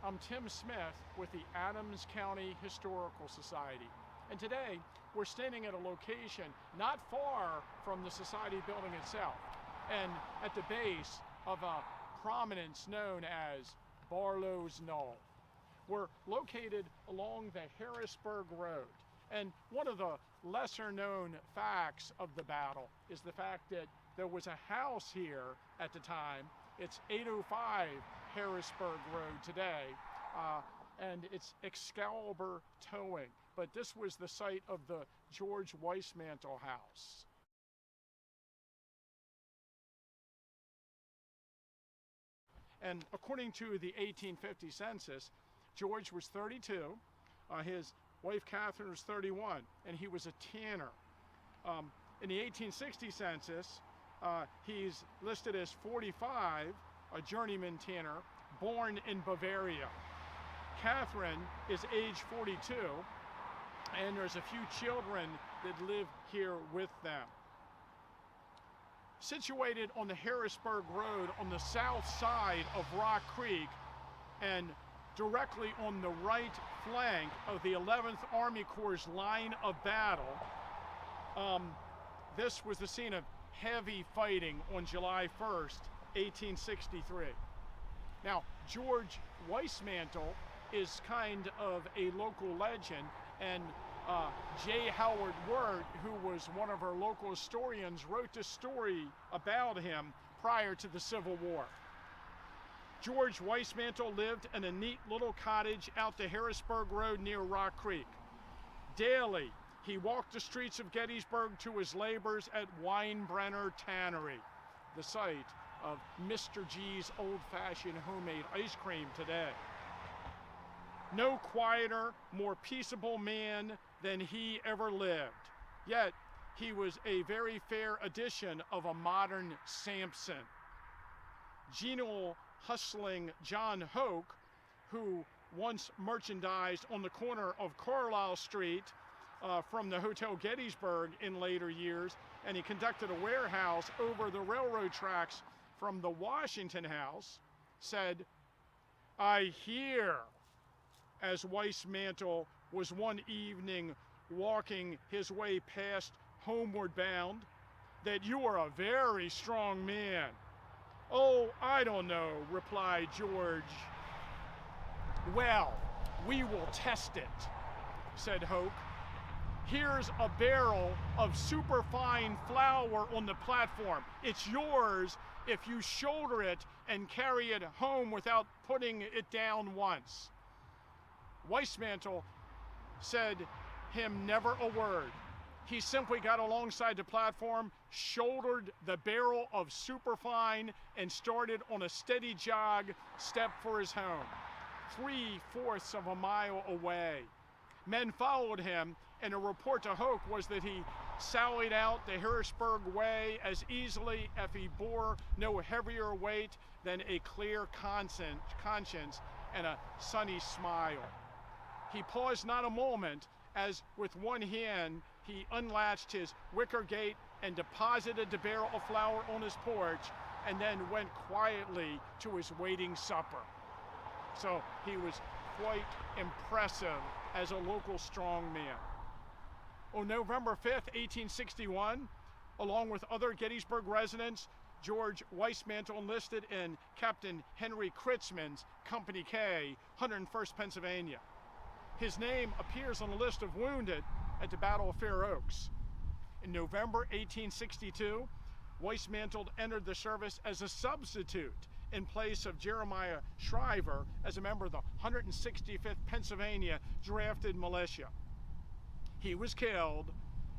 I'm Tim Smith with the Adams County Historical Society. And today, we're standing at a location not far from the Society building itself, and at the base of a prominence known as Barlow's Knoll. We're located along the Harrisburg Road. And one of the lesser known facts of the battle is the fact that there was a house here at the time. It's 805 Harrisburg Road today, and it's Excalibur Towing. But this was the site of the George Weismantle house. And according to the 1850 census, George was 32, his wife Catherine was 31, and he was a tanner. In the 1860 census, he's listed as 45, a journeyman tanner, born in Bavaria. Catherine is age 42, and there's a few children that live here with them. Situated on the Harrisburg Road on the south side of Rock Creek and directly on the right flank of the 11th Army Corps' line of battle, this was the scene of heavy fighting on July 1st, 1863. Now, George Weismantle is kind of a local legend, and J. Howard Wirt, who was one of our local historians, wrote this story about him prior to the Civil War. George Weismantle lived in a neat little cottage out the Harrisburg Road near Rock Creek. Daily, he walked the streets of Gettysburg to his labors at Weinbrenner Tannery, the site of Mr. G's old-fashioned homemade ice cream today. No quieter, more peaceable man than he ever lived. Yet, he was a very fair edition of a modern Samson. Genial, hustling John Hoke, who once merchandised on the corner of Carlisle Street from the Hotel Gettysburg in later years, and he conducted a warehouse over the railroad tracks from the Washington House, said, "I hear," as Weismantle was one evening walking his way past homeward bound, "that you are a very strong man." "Oh, I don't know," replied George. "Well, we will test it," said Hoke. "Here's a barrel of superfine flour on the platform. It's yours if you shoulder it and carry it home without putting it down once." Weismantle said him never a word. He simply got alongside the platform, shouldered the barrel of superfine, and started on a steady jog step for his home, 3/4 of a mile away. Men followed him, and a report to Hoke was that he sallied out the Harrisburg way as easily if he bore no heavier weight than a clear conscience and a sunny smile. He paused not a moment as with one hand he unlatched his wicker gate and deposited the barrel of flour on his porch, and then went quietly to his waiting supper. So he was quite impressive as a local strongman. On November 5th, 1861, along with other Gettysburg residents, George Weismantle enlisted in Captain Henry Kritzman's Company K, 101st Pennsylvania. His name appears on the list of wounded at the Battle of Fair Oaks. In November 1862, Weismantle entered the service as a substitute in place of Jeremiah Shriver as a member of the 165th Pennsylvania Drafted Militia. He was killed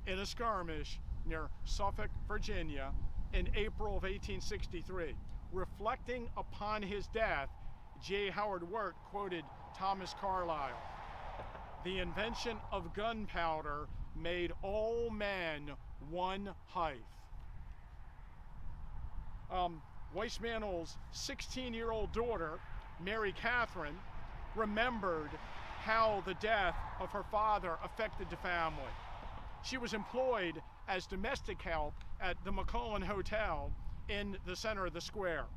in a skirmish near Suffolk, Virginia in April of 1863. Reflecting upon his death, J. Howard Wirt quoted Thomas Carlyle, "The invention of gunpowder made all men one height." Weismantle's 16-year-old daughter, Mary Catherine, remembered how the death of her father affected the family. She was employed as domestic help at the McCullen Hotel in the center of the square.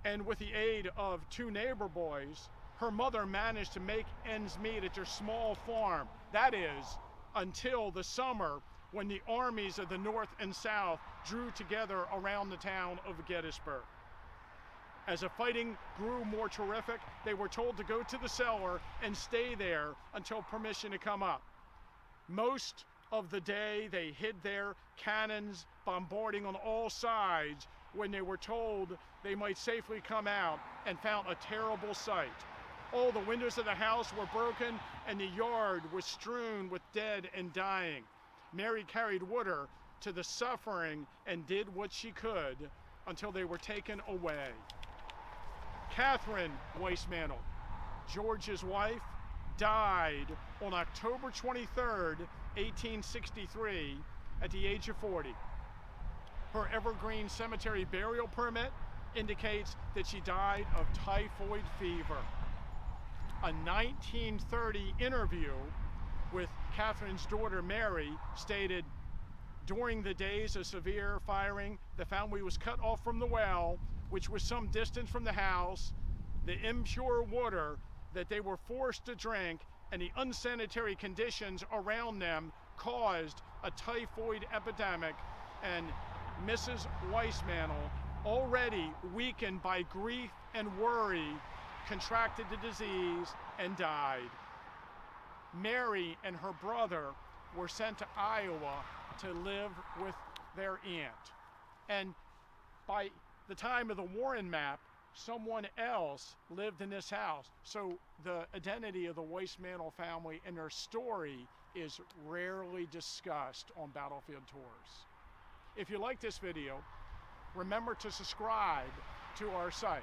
And with the aid of 2 neighbor boys, her mother managed to make ends meet at their small farm. That is, until the summer when the armies of the North and South drew together around the town of Gettysburg. As the fighting grew more terrific, they were told to go to the cellar and stay there until permission to come up. Most of the day they hid there, cannons bombarding on all sides, when they were told they might safely come out, and found a terrible sight. All the windows of the house were broken and the yard was strewn with dead and dying. Mary carried water to the suffering and did what she could until they were taken away. Catherine Weismantle, George's wife, died on October 23rd, 1863, at the age of 40. Her Evergreen Cemetery burial permit indicates that she died of typhoid fever. A 1930 interview with Catherine's daughter Mary stated, "During the days of severe firing, the family was cut off from the well, which was some distance from the house. The impure water that they were forced to drink and the unsanitary conditions around them caused a typhoid epidemic, and Mrs. Weismantle, already weakened by grief and worry, contracted the disease and died." Mary and her brother were sent to Iowa to live with their aunt. And by the time of the Warren map, someone else lived in this house. So the identity of the Weismantle family and their story is rarely discussed on battlefield tours. If you like this video, remember to subscribe to our site.